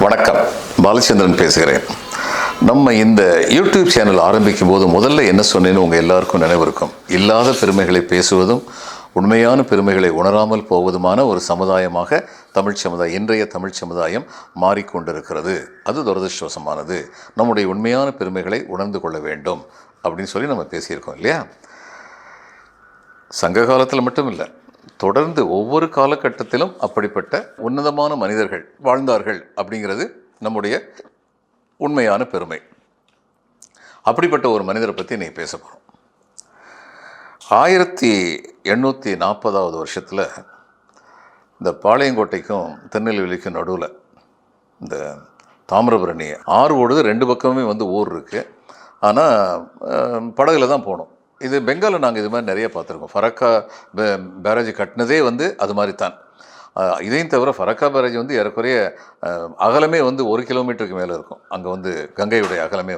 வணக்கம், பாலச்சந்திரன் பேசுகிறேன். நம்ம இந்த யூடியூப் சேனல் ஆரம்பிக்கும் போது முதல்ல என்ன சொன்னேன்னு உங்கள் எல்லாருக்கும் நினைவு இருக்கும். இல்லாத பெருமைகளை பேசுவதும் உண்மையான பெருமைகளை உணராமல் போவதுமான ஒரு சமுதாயமாக இன்றைய தமிழ் சமுதாயம் மாறிக்கொண்டிருக்கிறது. அது துரதிருஷ்டவசமானது. நம்முடைய உண்மையான பெருமைகளை உணர்ந்து கொள்ள வேண்டும் அப்படின்னு சொல்லி நம்ம பேசியிருக்கோம் இல்லையா? சங்க காலத்தில் மட்டும் இல்லை, தொடர்ந்து ஒவ்வொரு காலகட்டத்திலும் அப்படிப்பட்ட உன்னதமான மனிதர்கள் வாழ்ந்தார்கள் அப்படிங்கிறது நம்முடைய உண்மையான பெருமை. அப்படிப்பட்ட ஒரு மனிதரை பற்றி நீ பேச போகிறோம். 1840 வருஷத்தில் இந்த பாளையங்கோட்டைக்கும் திருநெல்வேலிக்கும் நடுவில் இந்த தாமிரபரணி ஆறு ஓடுது. ரெண்டு பக்கமே ஊர் இருக்குது. ஆனால் படகுல தான் போகணும். இது பெங்காலில் நாங்கள் இது மாதிரி நிறைய பார்த்துருக்கோம். ஃபரக்கா பேரேஜ் கட்டினதே அது மாதிரி தான். இதையும் தவிர ஃபரக்கா பேரேஜ் ஏறக்குறைய அகலமே 1 கிலோமீட்டருக்கு மேலே இருக்கும். அங்கே கங்கையுடைய அகலமே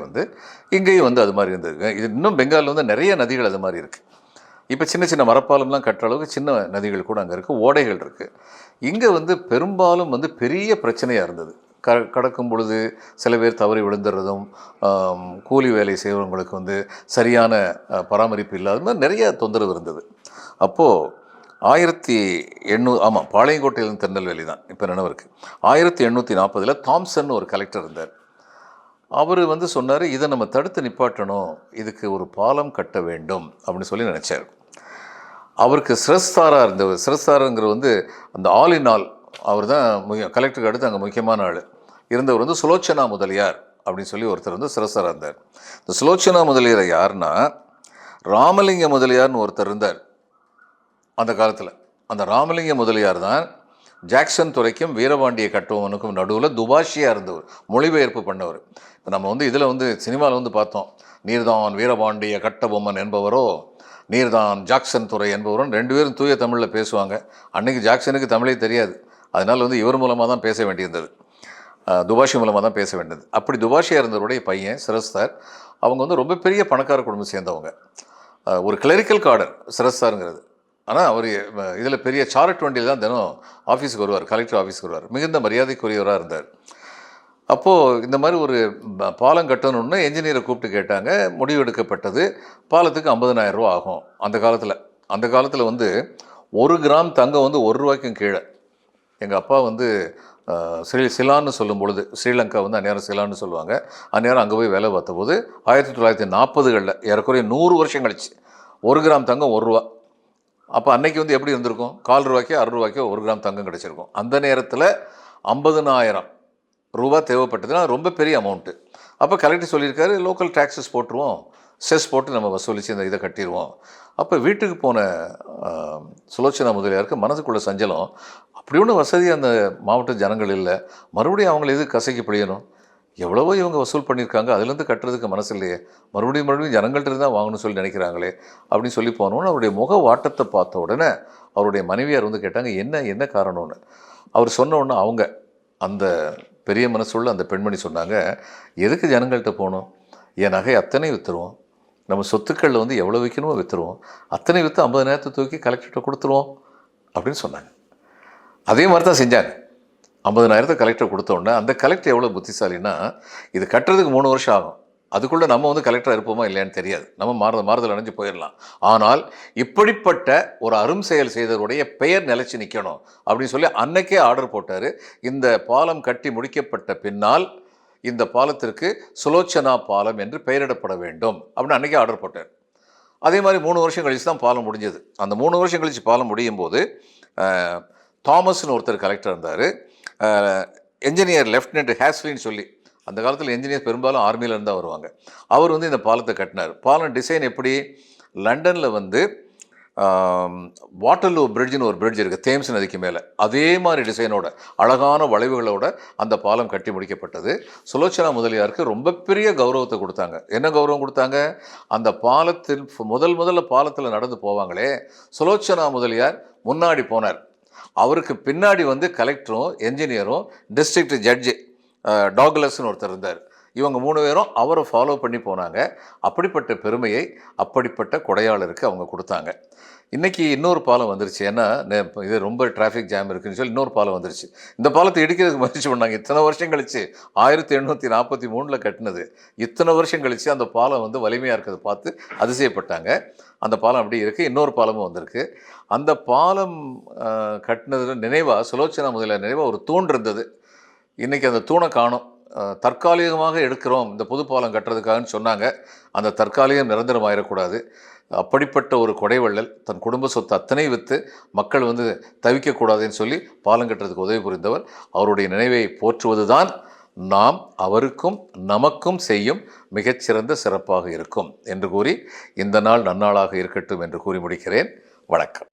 இங்கேயும் அது மாதிரி இருந்தது. இது இன்னும் பெங்காலில் நிறைய நதிகள் அது மாதிரி இருக்குது. இப்போ சின்ன சின்ன மரப்பாலம்லாம் கட்டுற அளவுக்கு சின்ன நதிகள் கூட அங்கே இருக்குது, ஓடைகள் இருக்குது. இங்கே பெரும்பாலும் பெரிய பிரச்சனையாக இருந்தது. கடக்கும் பொழுது சில பேர் தவறி விழுந்துடுறதும், கூலி வேலை செய்கிறவங்களுக்கு சரியான பராமரிப்பு இல்லாத மாதிரி நிறைய தொந்தரவு இருந்தது. அப்போது 1800 பாளையங்கோட்டையிலிருந்து திருநெல்வேலி தான் இப்போ நினைவு இருக்குது. 1840 தாம்சன் ஒரு கலெக்டர் இருந்தார். அவர் சொன்னார், இதை நம்ம தடுத்து நிப்பாட்டணும், இதுக்கு ஒரு பாலம் கட்ட வேண்டும் அப்படின்னு சொல்லி நினச்சார். அவருக்கு சிரஸ்தாராக இருந்தவர். சிரஸ்தாரங்கிற அந்த ஆல் இன் ஆல், அவர் தான் கலெக்டருக்கு அடுத்து அங்கே முக்கியமான ஆள் இருந்தவர் சுலோச்சனா முதலியார் அப்படின்னு சொல்லி ஒருத்தர் சிரஸ்தாராக இருந்தார். இந்த சுலோச்சனா முதலியார் யாருன்னா, ராமலிங்க முதலியார்னு ஒருத்தர் இருந்தார் அந்த காலத்தில். அந்த ராமலிங்க முதலியார் தான் ஜாக்சன் துறைக்கும் வீரபாண்டிய கட்டபொம்மனுக்கும் நடுவில் துபாஷியாக இருந்தவர், மொழிபெயர்ப்பு பண்ணவர். இப்போ நம்ம இதில் சினிமாவில் பார்த்தோம், நீர்தான் வீரபாண்டிய கட்டபொம்மன் என்பவரோ நீர்தான் ஜாக்சன் துறை என்பவரும் ரெண்டு பேரும் தூய தமிழில் பேசுவாங்க. அன்றைக்கி ஜாக்சனுக்கு தமிழே தெரியாது. அதனால் இவர் மூலமாக தான் பேச வேண்டியிருந்தது, துபாஷி மூலமாக தான் பேச வேண்டியது. அப்படி துபாஷியாக இருந்தவருடைய பையன் சிரஸ்தார். அவங்க ரொம்ப பெரிய பணக்கார குடும்பம் சேர்ந்தவங்க. ஒரு கிளரிக்கல் கார்டர் சிரஸ்தாருங்கிறது. ஆனால் அவர் இதில் பெரிய சாரட் வண்டியில் தான் தினம் ஆஃபீஸுக்கு வருவார், கலெக்டர் ஆஃபீஸுக்கு வருவார். மிகுந்த மரியாதைக்குரியவராக இருந்தார். அப்போது இந்த மாதிரி ஒரு பாலம் கட்டணுன்னு என்ஜினியரை கூப்பிட்டு கேட்டாங்க. முடிவெடுக்கப்பட்டது, பாலத்துக்கு 50,000 ரூபா ஆகும். அந்த காலத்தில் 1 கிராம் தங்கம் ₹1 கீழே. எங்கள் அப்பா சிலான்னு சொல்லும் பொழுது, ஸ்ரீலங்கா அந்நேரம் சிலான்னு சொல்லுவாங்க. அந்நேரம் அங்கே போய் வேலை பார்த்தபோது 1940களில் ஏறக்குறைய 100 வருஷம் கழிச்சு 1 கிராம் தங்கம் ₹1. அப்போ அன்னைக்கு எப்படி இருந்திருக்கும்? ₹4 ₹6 1 கிராம் தங்கம் கிடச்சிருக்கும். அந்த நேரத்தில் 50,000 ரூபா தேவைப்பட்டதுன்னா ரொம்ப பெரிய அமௌண்ட்டு. அப்போ கலெக்டர் சொல்லியிருக்காரு, லோக்கல் டேக்ஸஸ் போட்டுருவோம், செஸ் போட்டு நம்ம வசூலித்து இந்த இதை கட்டிடுவோம். அப்போ வீட்டுக்கு போன சுலோச்சனா முதலியாருக்கு மனதுக்குள்ள சஞ்சலம். அப்படி ஒன்றும் வசதி அந்த மாவட்ட ஜனங்கள் இல்லை, மறுபடியும் அவங்கள எது கசக்கி பிடியணும்? எவ்வளவோ இவங்க வசூல் பண்ணியிருக்காங்க, அதுலேருந்து கட்டுறதுக்கு மனசு இல்லையே, மறுபடியும் ஜனங்கள்கிட்ட தான் வாங்கணும்னு சொல்லி நினைக்கிறாங்களே அப்படின்னு சொல்லி போனோன்னு அவருடைய முக வாட்டத்தை பார்த்த உடனே அவருடைய மனைவியார் கேட்டாங்க, என்ன காரணம்னு. அவர் சொன்ன உடனே அவங்க அந்த பெரிய மனசுள்ள அந்த பெண்மணி சொன்னாங்க, எதுக்கு ஜனங்கள்கிட்ட போகணும்? என் நகை அத்தனை விற்றுருவோம், நம்ம சொத்துக்களில் எவ்வளோ விற்கணுமோ விற்றுருவோம், அத்தனை விற்று 50,000 தூக்கி கலெக்டர்கிட்ட கொடுத்துருவோம் அப்படின்னு சொன்னாங்க. அதே மாதிரி தான் செஞ்சாங்க. 50,000 கலெக்டர் கொடுத்த உடனே அந்த கலெக்டர் எவ்வளோ புத்திசாலின்னா, இது கட்டுறதுக்கு 3 வருஷம் ஆகும், அதுக்குள்ளே நம்ம கலெக்டராக இருப்போமா இல்லையான்னு தெரியாது, நம்ம மாறுதல் அடைஞ்சு போயிடலாம். ஆனால் இப்படிப்பட்ட ஒரு அரும் செயல் செய்தவருடைய பெயர் நிலைச்சி நிற்கணும் அப்படின்னு சொல்லி அன்னைக்கே ஆர்டர் போட்டார். இந்த பாலம் கட்டி முடிக்கப்பட்ட பின்னால் இந்த பாலத்திற்கு சுலோச்சனா பாலம் என்று பெயரிடப்பட வேண்டும் அப்படின்னு அன்றைக்கே ஆர்டர் போட்டார். அதே மாதிரி 3 வருஷம் கழித்து தான் பாலம் முடிஞ்சது. அந்த 3 வருஷம் கழித்து பாலம் முடியும் போது தாமஸ்னு ஒருத்தர் கலெக்டர் இருந்தார். என்ஜினியர் லெஃப்டினன்ட் ஹேஸ்லின்னு சொல்லி, அந்த காலத்தில் என்ஜினியர் பெரும்பாலும் ஆர்மியில் இருந்தால் வருவாங்க. அவர் இந்த பாலத்தை கட்டினார். பாலம் டிசைன் எப்படி? லண்டனில் வாட்டர்லூ பிரிட்ஜுன்னு ஒரு பிரிட்ஜ் இருக்குது தேம்ஸ் நதிக்கு மேலே, அதே மாதிரி டிசைனோட அழகான வளைவுகளோட அந்த பாலம் கட்டி முடிக்கப்பட்டது. சுலோச்சனா முதலியாருக்கு ரொம்ப பெரிய கௌரவத்தை கொடுத்தாங்க. என்ன கௌரவம் கொடுத்தாங்க? அந்த பாலத்தில் முதல்ல பாலத்தில் நடந்து போவாங்களே, சுலோச்சனா முதலியார் முன்னாடி போனார். அவருக்கு பின்னாடி கலெக்டரும் என்ஜினியரும் டிஸ்ட்ரிக்ட் ஜட்ஜு டாக்லஸ்ன்னு ஒருத்தர் இருந்தார். இவங்க 3 பேரும் அவரை ஃபாலோ பண்ணி போனாங்க. அப்படிப்பட்ட பெருமையை அப்படிப்பட்ட கொடையாளருக்கு அவங்க கொடுத்தாங்க. இன்றைக்கி இன்னொரு பாலம் வந்துருச்சு. ஏன்னா இது ரொம்ப டிராஃபிக் ஜாம் இருக்குதுன்னு சொல்லி இன்னொரு பாலம் வந்துருச்சு. இந்த பாலத்தை இடிக்கிறதுக்கு முயற்சி பண்ணாங்க. இத்தனை வருஷம் கழிச்சு 1843 கட்டினது. இத்தனை வருஷம் கழித்து அந்த பாலம் வந்து வலிமையாக இருக்கிறத பார்த்து அதிசயப்பட்டாங்க. அந்த பாலம் அப்படி இருக்குது. இன்னொரு பாலமும் வந்திருக்கு. அந்த பாலம் கட்டினது நினைவாக, சுலோச்சனா முதலியார் நினைவாக ஒரு தூண் இருந்தது. இன்றைக்கி அந்த தூணை காணோம். தற்காலிகமாக எடுக்கிறோம் இந்த புது பாலம் கட்டுறதுக்காகன்னு சொன்னாங்க. அந்த தற்காலிகம் நிரந்தரமாயிடக்கூடாது. அப்படிப்பட்ட ஒரு கொடைவள்ளல் தன் குடும்ப சொத்து அத்தனை விற்று மக்கள் வந்து தவிக்கக்கூடாதுன்னு சொல்லி பாலம் கட்டுறதுக்கு உதவி புரிந்தவர். அவருடைய நினைவை போற்றுவது தான் நாம் அவருக்கும் நமக்கும் செய்யும் மிகச்சிறந்த சிறப்பாக இருக்கும் என்று கூறி இந்த நாள் நன்னாளாக இருக்கட்டும் என்று கூறி முடிக்கிறேன். வணக்கம்.